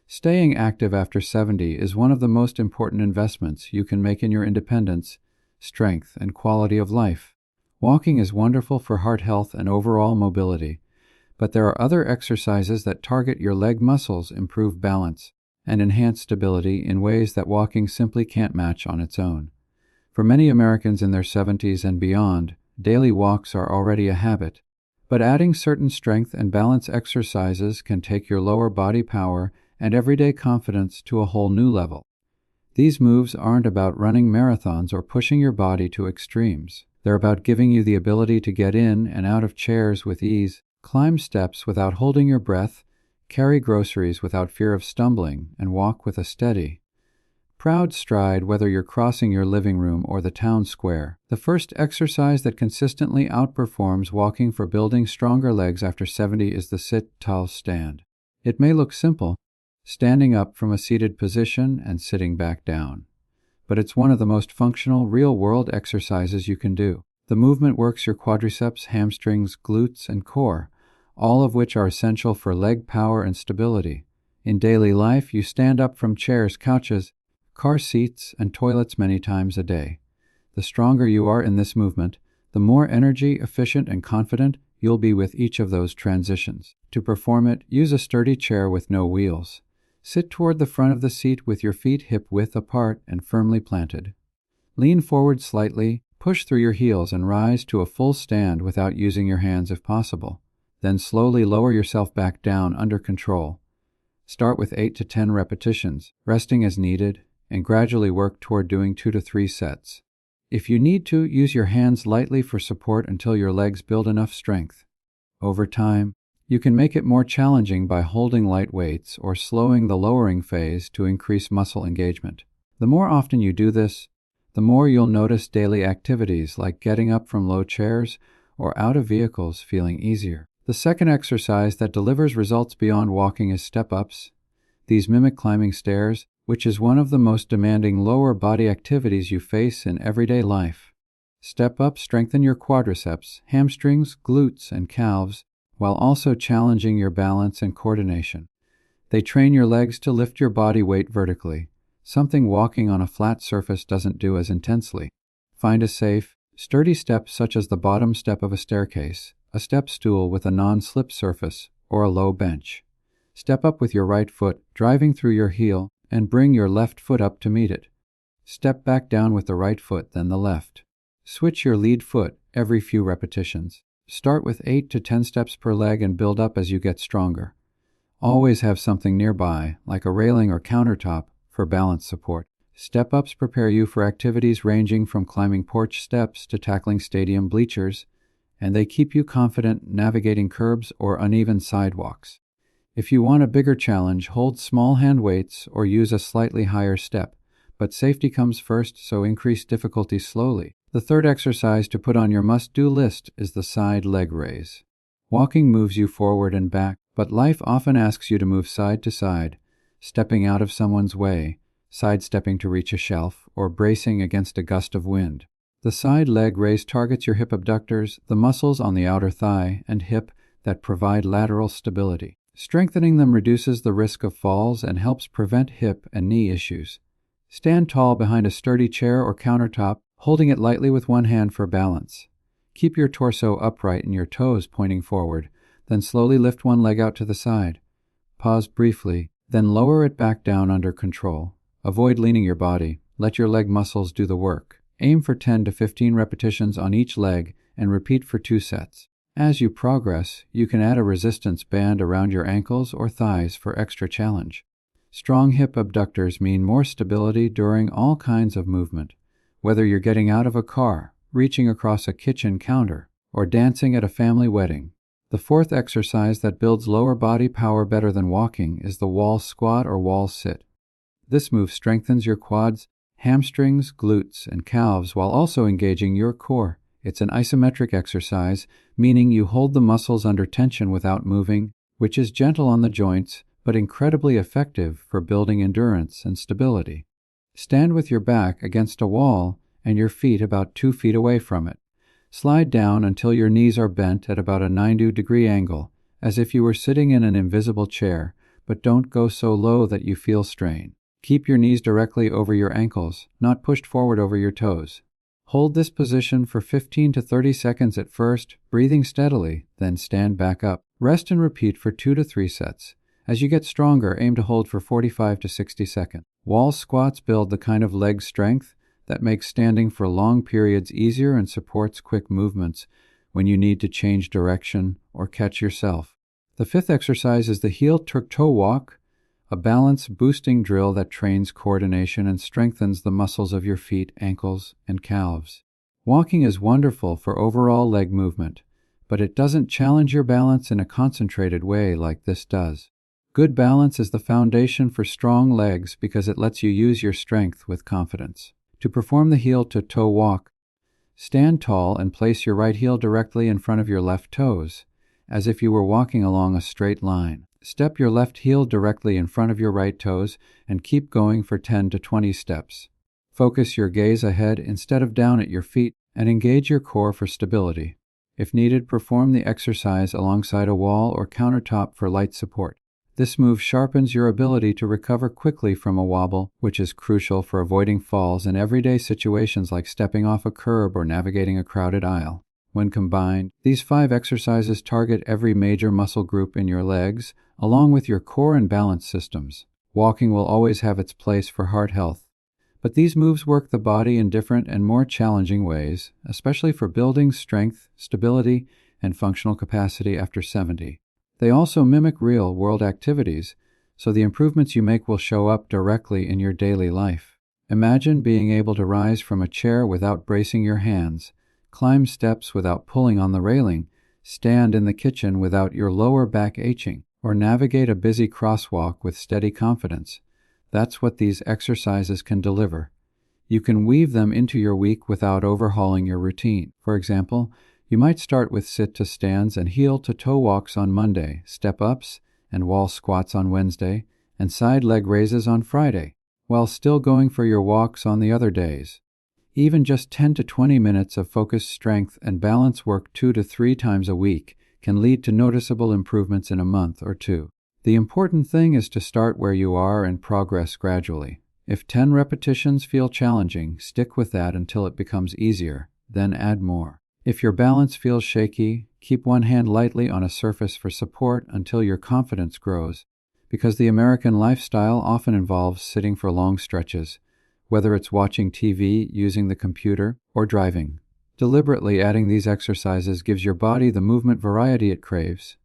Staying active after 70 is one of the most important investments you can make in your independence, strength, and quality of life. Walking is wonderful for heart health and overall mobility, but there are other exercises that target your leg muscles, improve balance, and enhance stability in ways that walking simply can't match on its own. For many Americans in their 70s and beyond, daily walks are already a habit, but adding certain strength and balance exercises can take your lower body power and everyday confidence to a whole new level. These moves aren't about running marathons or pushing your body to extremes. They're about giving you the ability to get in and out of chairs with ease, climb steps without holding your breath, carry groceries without fear of stumbling, and walk with a steady, proud stride whether you're crossing your living room or the town square. The first exercise that consistently outperforms walking for building stronger legs after 70 is the sit-tall stand. It may look simple, standing up from a seated position and sitting back down, but it's one of the most functional, real-world exercises you can do. The movement works your quadriceps, hamstrings, glutes, and core, all of which are essential for leg power and stability. In daily life, you stand up from chairs, couches, car seats, and toilets many times a day. The stronger you are in this movement, the more energy, efficient, and confident you'll be with each of those transitions. To perform it, use a sturdy chair with no wheels. Sit toward the front of the seat with your feet hip-width apart and firmly planted. Lean forward slightly, push through your heels, and rise to a full stand without using your hands if possible. Then slowly lower yourself back down under control. Start with 8 to 10 repetitions, resting as needed, and gradually work toward doing 2 to 3 sets. If you need to, use your hands lightly for support until your legs build enough strength. Over time, you can make it more challenging by holding light weights or slowing the lowering phase to increase muscle engagement. The more often you do this, the more you'll notice daily activities like getting up from low chairs or out of vehicles feeling easier. The second exercise that delivers results beyond walking is step-ups. These mimic climbing stairs, which is one of the most demanding lower body activities you face in everyday life. Step-ups strengthen your quadriceps, hamstrings, glutes, and calves, while also challenging your balance and coordination. They train your legs to lift your body weight vertically, something walking on a flat surface doesn't do as intensely. Find a safe, sturdy step such as the bottom step of a staircase, a step stool with a non-slip surface, or a low bench. Step up with your right foot, driving through your heel, and bring your left foot up to meet it. Step back down with the right foot, then the left. Switch your lead foot every few repetitions. Start with 8 to 10 steps per leg and build up as you get stronger. Always have something nearby, like a railing or countertop, for balance support. Step-ups prepare you for activities ranging from climbing porch steps to tackling stadium bleachers, and they keep you confident navigating curbs or uneven sidewalks. If you want a bigger challenge, hold small hand weights or use a slightly higher step, but safety comes first, so increase difficulty slowly. The third exercise to put on your must-do list is the side leg raise. Walking moves you forward and back, but life often asks you to move side to side, stepping out of someone's way, sidestepping to reach a shelf, or bracing against a gust of wind. The side leg raise targets your hip abductors, the muscles on the outer thigh and hip that provide lateral stability. Strengthening them reduces the risk of falls and helps prevent hip and knee issues. Stand tall behind a sturdy chair or countertop, holding it lightly with one hand for balance. Keep your torso upright and your toes pointing forward, then slowly lift one leg out to the side. Pause briefly, then lower it back down under control. Avoid leaning your body. Let your leg muscles do the work. Aim for 10 to 15 repetitions on each leg and repeat for 2 sets. As you progress, you can add a resistance band around your ankles or thighs for extra challenge. Strong hip abductors mean more stability during all kinds of movement. Whether you're getting out of a car, reaching across a kitchen counter, or dancing at a family wedding. The fourth exercise that builds lower body power better than walking is the wall squat or wall sit. This move strengthens your quads, hamstrings, glutes, and calves while also engaging your core. It's an isometric exercise, meaning you hold the muscles under tension without moving, which is gentle on the joints, but incredibly effective for building endurance and stability. Stand with your back against a wall and your feet about 2 feet away from it. Slide down until your knees are bent at about a 90-degree angle, as if you were sitting in an invisible chair, but don't go so low that you feel strain. Keep your knees directly over your ankles, not pushed forward over your toes. Hold this position for 15 to 30 seconds at first, breathing steadily, then stand back up. Rest and repeat for 2 to 3 sets. As you get stronger, aim to hold for 45 to 60 seconds. Wall squats build the kind of leg strength that makes standing for long periods easier and supports quick movements when you need to change direction or catch yourself. The fifth exercise is the heel-to-toe walk, a balance-boosting drill that trains coordination and strengthens the muscles of your feet, ankles, and calves. Walking is wonderful for overall leg movement, but it doesn't challenge your balance in a concentrated way like this does. Good balance is the foundation for strong legs because it lets you use your strength with confidence. To perform the heel-to-toe walk, stand tall and place your right heel directly in front of your left toes, as if you were walking along a straight line. Step your left heel directly in front of your right toes and keep going for 10 to 20 steps. Focus your gaze ahead instead of down at your feet and engage your core for stability. If needed, perform the exercise alongside a wall or countertop for light support. This move sharpens your ability to recover quickly from a wobble, which is crucial for avoiding falls in everyday situations like stepping off a curb or navigating a crowded aisle. When combined, these 5 exercises target every major muscle group in your legs, along with your core and balance systems. Walking will always have its place for heart health, but these moves work the body in different and more challenging ways, especially for building strength, stability, and functional capacity after 70. They also mimic real-world activities, so the improvements you make will show up directly in your daily life. Imagine being able to rise from a chair without bracing your hands, climb steps without pulling on the railing, stand in the kitchen without your lower back aching, or navigate a busy crosswalk with steady confidence. That's what these exercises can deliver. You can weave them into your week without overhauling your routine. For example, you might start with sit-to-stands and heel-to-toe walks on Monday, step-ups and wall squats on Wednesday, and side leg raises on Friday, while still going for your walks on the other days. Even just 10 to 20 minutes of focused strength and balance work 2 to 3 times a week can lead to noticeable improvements in a month or 2. The important thing is to start where you are and progress gradually. If 10 repetitions feel challenging, stick with that until it becomes easier, then add more. If your balance feels shaky, keep one hand lightly on a surface for support until your confidence grows, because the American lifestyle often involves sitting for long stretches, whether it's watching TV, using the computer, or driving. Deliberately adding these exercises gives your body the movement variety it craves.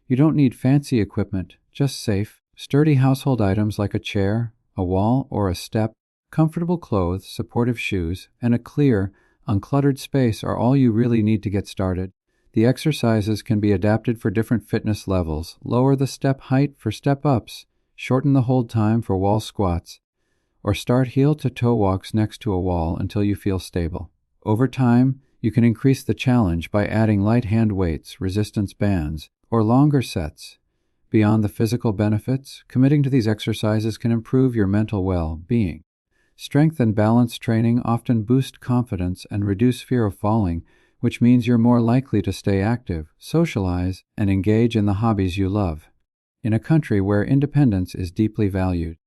You don't need fancy equipment, just safe, sturdy household items like a chair, a wall, or a step, comfortable clothes, supportive shoes, and a clear, uncluttered space are all you really need to get started. The exercises can be adapted for different fitness levels. Lower the step height for step-ups, shorten the hold time for wall squats, or start heel-to-toe walks next to a wall until you feel stable. Over time, you can increase the challenge by adding light hand weights, resistance bands, or longer sets. Beyond the physical benefits, committing to these exercises can improve your mental well-being. Strength and balance training often boost confidence and reduce fear of falling, which means you're more likely to stay active, socialize, and engage in the hobbies you love. In a country where independence is deeply valued,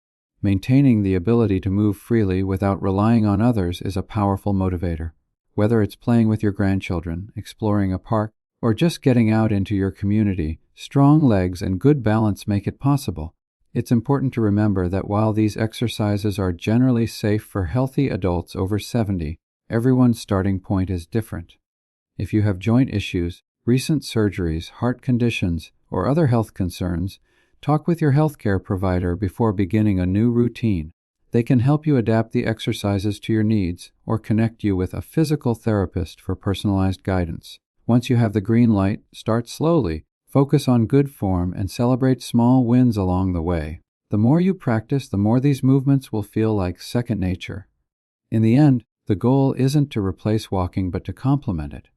maintaining the ability to move freely without relying on others is a powerful motivator. Whether it's playing with your grandchildren, exploring a park, or just getting out into your community, strong legs and good balance make it possible. It's important to remember that while these exercises are generally safe for healthy adults over 70, everyone's starting point is different. If you have joint issues, recent surgeries, heart conditions, or other health concerns, talk with your healthcare provider before beginning a new routine. They can help you adapt the exercises to your needs or connect you with a physical therapist for personalized guidance. Once you have the green light, start slowly. Focus on good form and celebrate small wins along the way. The more you practice, the more these movements will feel like second nature. In the end, the goal isn't to replace walking but to complement it.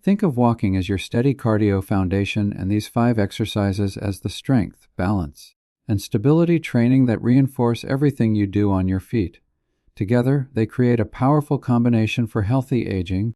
Think of walking as your steady cardio foundation and these 5 exercises as the strength, balance, and stability training that reinforce everything you do on your feet. Together, they create a powerful combination for healthy aging